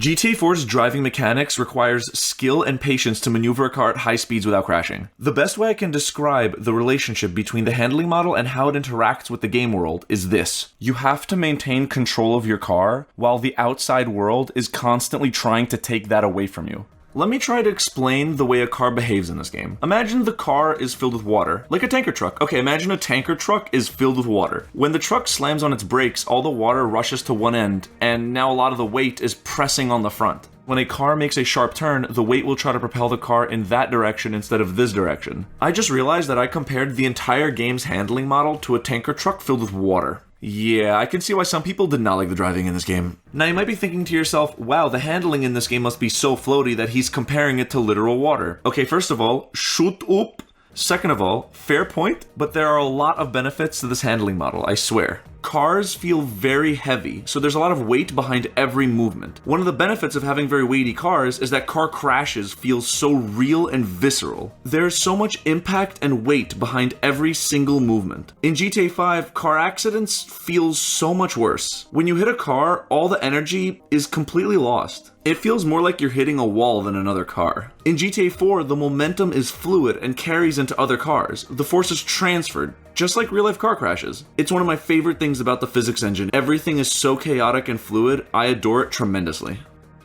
GTA 4's driving mechanics requires skill and patience to maneuver a car at high speeds without crashing. The best way I can describe the relationship between the handling model and how it interacts with the game world is this. You have to maintain control of your car while the outside world is constantly trying to take that away from you. Let me try to explain the way a car behaves in this game. Imagine the car is filled with water, like a tanker truck. Okay, imagine a tanker truck is filled with water. When the truck slams on its brakes, all the water rushes to one end, and now a lot of the weight is pressing on the front. When a car makes a sharp turn, the weight will try to propel the car in that direction instead of this direction. I just realized that I compared the entire game's handling model to a tanker truck filled with water. Yeah, I can see why some people did not like the driving in this game. Now you might be thinking to yourself, wow, the handling in this game must be so floaty that he's comparing it to literal water. Okay, first of all, shut up. Second of all, fair point, but there are a lot of benefits to this handling model, I swear. Cars feel very heavy, so there's a lot of weight behind every movement. One of the benefits of having very weighty cars is that car crashes feel so real and visceral. There's so much impact and weight behind every single movement. In GTA 5, car accidents feel so much worse. When you hit a car, all the energy is completely lost. It feels more like you're hitting a wall than another car. In GTA 4, the momentum is fluid and carries into other cars. The force is transferred, just like real-life car crashes. It's one of my favorite things about the physics engine. Everything is so chaotic and fluid, I adore it tremendously.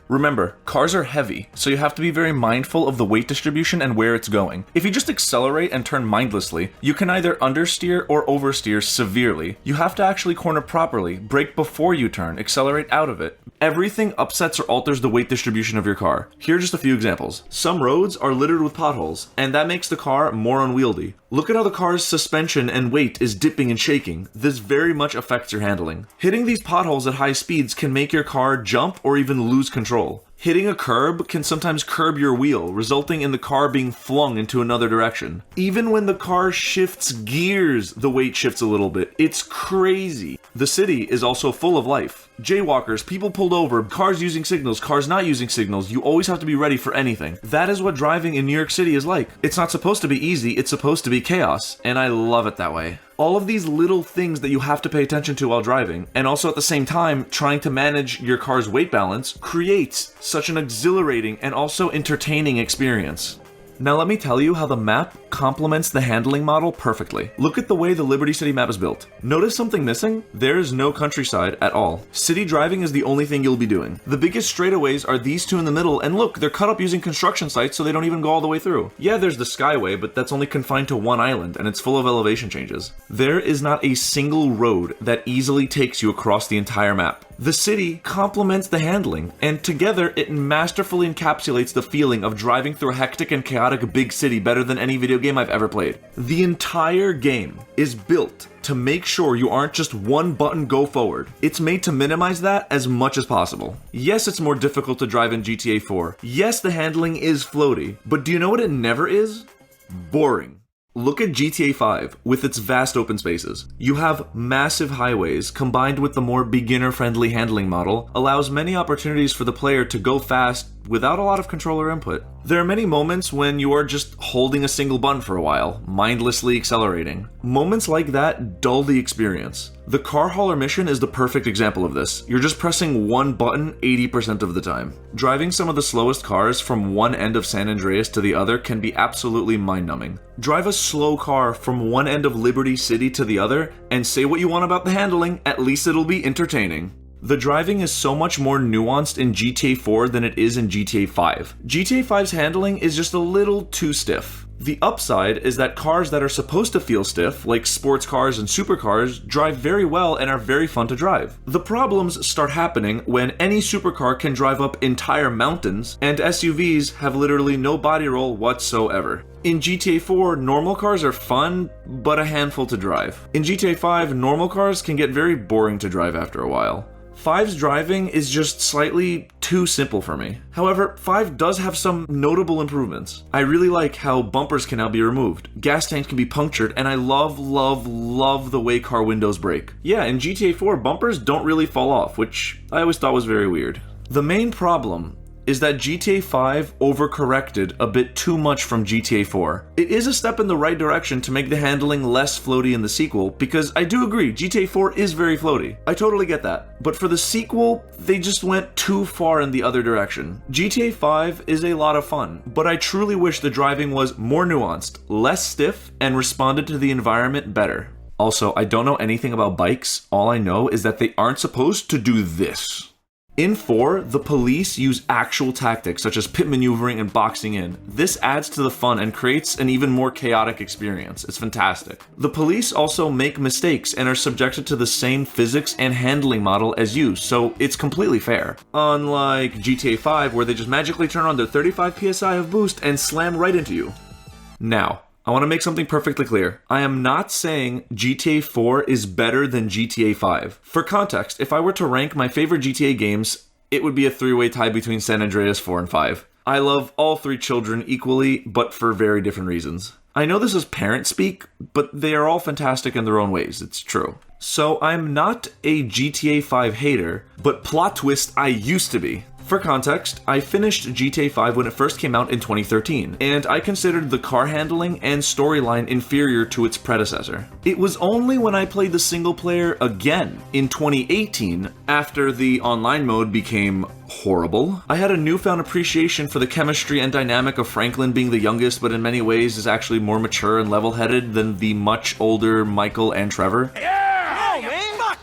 Remember, cars are heavy, so you have to be very mindful of the weight distribution and where it's going. If you just accelerate and turn mindlessly, you can either understeer or oversteer severely. You have to actually corner properly, brake before you turn, accelerate out of it. Everything upsets or alters the weight distribution of your car. Here are just a few examples. Some roads are littered with potholes, and that makes the car more unwieldy. Look at how the car's suspension and weight is dipping and shaking. This very much affects your handling. Hitting these potholes at high speeds can make your car jump or even lose control. Hitting a curb can sometimes curb your wheel, resulting in the car being flung into another direction. Even when the car shifts gears, the weight shifts a little bit. It's crazy. The city is also full of life. Jaywalkers, people pulled over, cars using signals, cars not using signals. You always have to be ready for anything. That is what driving in New York City is like. It's not supposed to be easy, it's supposed to be chaos, and I love it that way. All of these little things that you have to pay attention to while driving, and also at the same time trying to manage your car's weight balance, creates such an exhilarating and also entertaining experience. Now let me tell you how the map complements the handling model perfectly. Look at the way the Liberty City map is built. Notice something missing? There is no countryside at all. City driving is the only thing you'll be doing. The biggest straightaways are these two in the middle, and look, they're cut up using construction sites so they don't even go all the way through. Yeah, there's the Skyway, but that's only confined to one island, and it's full of elevation changes. There is not a single road that easily takes you across the entire map. The city complements the handling, and together it masterfully encapsulates the feeling of driving through a hectic and chaotic big city better than any video game I've ever played. The entire game is built to make sure you aren't just one button go forward. It's made to minimize that as much as possible. Yes, it's more difficult to drive in GTA 4. Yes, the handling is floaty, but do you know what it never is? Boring. Look at GTA 5 with its vast open spaces. You have massive highways combined with the more beginner-friendly handling model allows many opportunities for the player to go fast without a lot of controller input. There are many moments when you are just holding a single button for a while, mindlessly accelerating. Moments like that dull the experience. The car hauler mission is the perfect example of this. You're just pressing one button 80% of the time. Driving some of the slowest cars from one end of San Andreas to the other can be absolutely mind-numbing. Drive a slow car from one end of Liberty City to the other, and say what you want about the handling, at least it'll be entertaining. The driving is so much more nuanced in GTA 4 than it is in GTA 5. GTA 5's handling is just a little too stiff. The upside is that cars that are supposed to feel stiff, like sports cars and supercars, drive very well and are very fun to drive. The problems start happening when any supercar can drive up entire mountains, and SUVs have literally no body roll whatsoever. In GTA 4, normal cars are fun, but a handful to drive. In GTA 5, normal cars can get very boring to drive after a while. 5's driving is just slightly too simple for me. However, 5 does have some notable improvements. I really like how bumpers can now be removed, gas tanks can be punctured, and I love the way car windows break. Yeah, in GTA 4, bumpers don't really fall off, which I always thought was very weird. The main problem is that GTA 5 overcorrected a bit too much from GTA 4. It is a step in the right direction to make the handling less floaty in the sequel, because I do agree, GTA 4 is very floaty. I totally get that. But for the sequel, they just went too far in the other direction. GTA 5 is a lot of fun, but I truly wish the driving was more nuanced, less stiff, and responded to the environment better. Also, I don't know anything about bikes. All I know is that they aren't supposed to do this. In 4, the police use actual tactics such as pit maneuvering and boxing in. This adds to the fun and creates an even more chaotic experience. It's fantastic. The police also make mistakes and are subjected to the same physics and handling model as you, so it's completely fair. Unlike GTA 5, where they just magically turn on their 35 PSI of boost and slam right into you. Now, I want to make something perfectly clear. I am not saying GTA 4 is better than GTA 5. For context, if I were to rank my favorite GTA games, it would be a three-way tie between San Andreas 4 and 5. I love all three children equally, but for very different reasons. I know this is parent speak, but they are all fantastic in their own ways, it's true. So I'm not a GTA 5 hater, but plot twist, I used to be. For context, I finished GTA 5 when it first came out in 2013, and I considered the car handling and storyline inferior to its predecessor. It was only when I played the single player again in 2018, after the online mode became horrible, I had a newfound appreciation for the chemistry and dynamic of Franklin being the youngest, but in many ways is actually more mature and level-headed than the much older Michael and Trevor. Yeah! No, man! Fuck!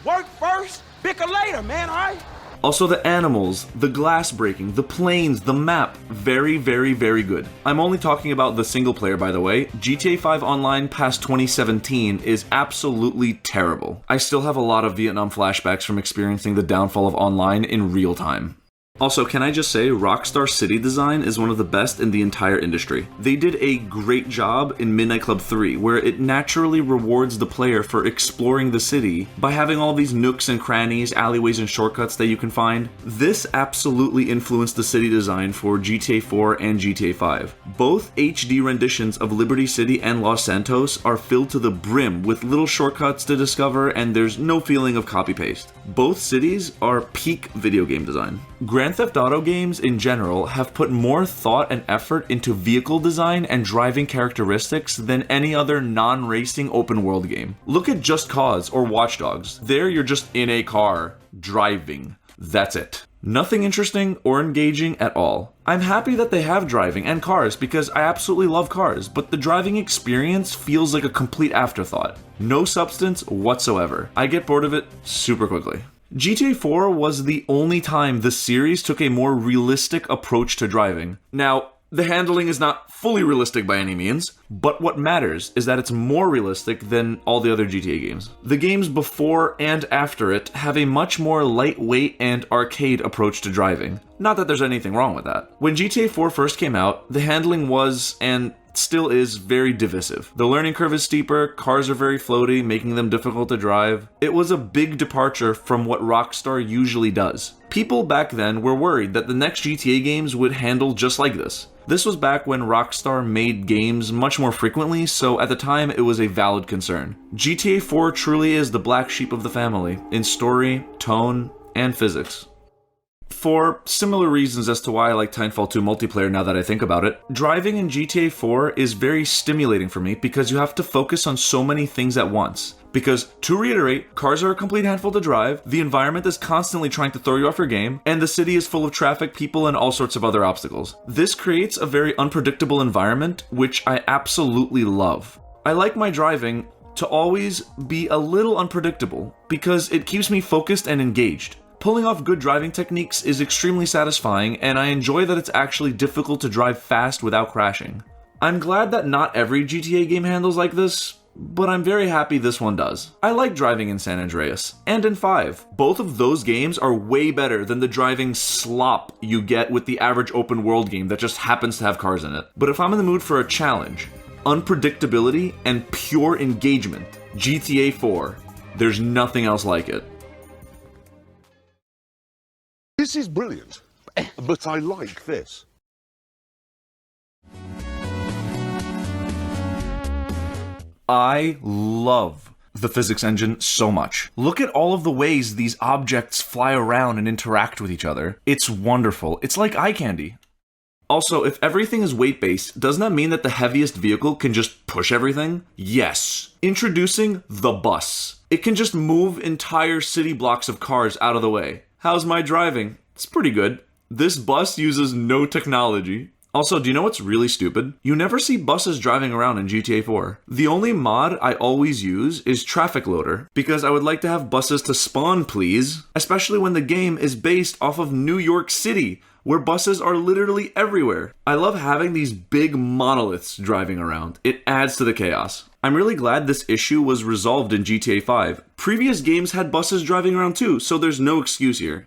Work first, bicker later, man, alright? Also, the animals, the glass breaking, the planes, the map, very, very, very good. I'm only talking about the single player, by the way. GTA 5 Online past 2017 is absolutely terrible. I still have a lot of Vietnam flashbacks from experiencing the downfall of online in real time. Also, can I just say, Rockstar city design is one of the best in the entire industry. They did a great job in Midnight Club 3, where it naturally rewards the player for exploring the city by having all these nooks and crannies, alleyways, and shortcuts that you can find. This absolutely influenced the city design for GTA 4 and GTA 5. Both HD renditions of Liberty City and Los Santos are filled to the brim with little shortcuts to discover, and there's no feeling of copy-paste. Both cities are peak video game design. Grand Theft Auto games in general have put more thought and effort into vehicle design and driving characteristics than any other non-racing open world game. Look at Just Cause or Watch Dogs. There you're just in a car, driving. That's it. Nothing interesting or engaging at all. I'm happy that they have driving and cars because I absolutely love cars, but the driving experience feels like a complete afterthought. No substance whatsoever. I get bored of it super quickly. GTA 4 was the only time the series took a more realistic approach to driving. Now, the handling is not fully realistic by any means, but what matters is that it's more realistic than all the other GTA games. The games before and after it have a much more lightweight and arcade approach to driving. Not that there's anything wrong with that. When GTA 4 first came out, the handling was, and still is, very divisive. The learning curve is steeper, cars are very floaty, making them difficult to drive. It was a big departure from what Rockstar usually does. People back then were worried that the next GTA games would handle just like this. This was back when Rockstar made games much more frequently, so at the time it was a valid concern. GTA 4 truly is the black sheep of the family, in story, tone, and physics. For similar reasons as to why I like Titanfall 2 multiplayer now that I think about it, driving in GTA 4 is very stimulating for me because you have to focus on so many things at once. Because, to reiterate, cars are a complete handful to drive, the environment is constantly trying to throw you off your game, and the city is full of traffic, people, and all sorts of other obstacles. This creates a very unpredictable environment, which I absolutely love. I like my driving to always be a little unpredictable, because it keeps me focused and engaged. Pulling off good driving techniques is extremely satisfying, and I enjoy that it's actually difficult to drive fast without crashing. I'm glad that not every GTA game handles like this, but I'm very happy this one does. I like driving in San Andreas, and in 5. Both of those games are way better than the driving slop you get with the average open world game that just happens to have cars in it. But if I'm in the mood for a challenge, unpredictability, and pure engagement, GTA 4, there's nothing else like it. This is brilliant, but I like this. I love the physics engine so much. Look at all of the ways these objects fly around and interact with each other. It's wonderful. It's like eye candy. Also, if everything is weight-based, doesn't that mean that the heaviest vehicle can just push everything? Yes. Introducing the bus. It can just move entire city blocks of cars out of the way. How's my driving? It's pretty good. This bus uses no technology. Also, do you know what's really stupid? You never see buses driving around in GTA 4. The only mod I always use is Traffic Loader, because I would like to have buses to spawn, please. Especially when the game is based off of New York City, where buses are literally everywhere. I love having these big monoliths driving around. It adds to the chaos. I'm really glad this issue was resolved in GTA 5. Previous games had buses driving around too, so there's no excuse here.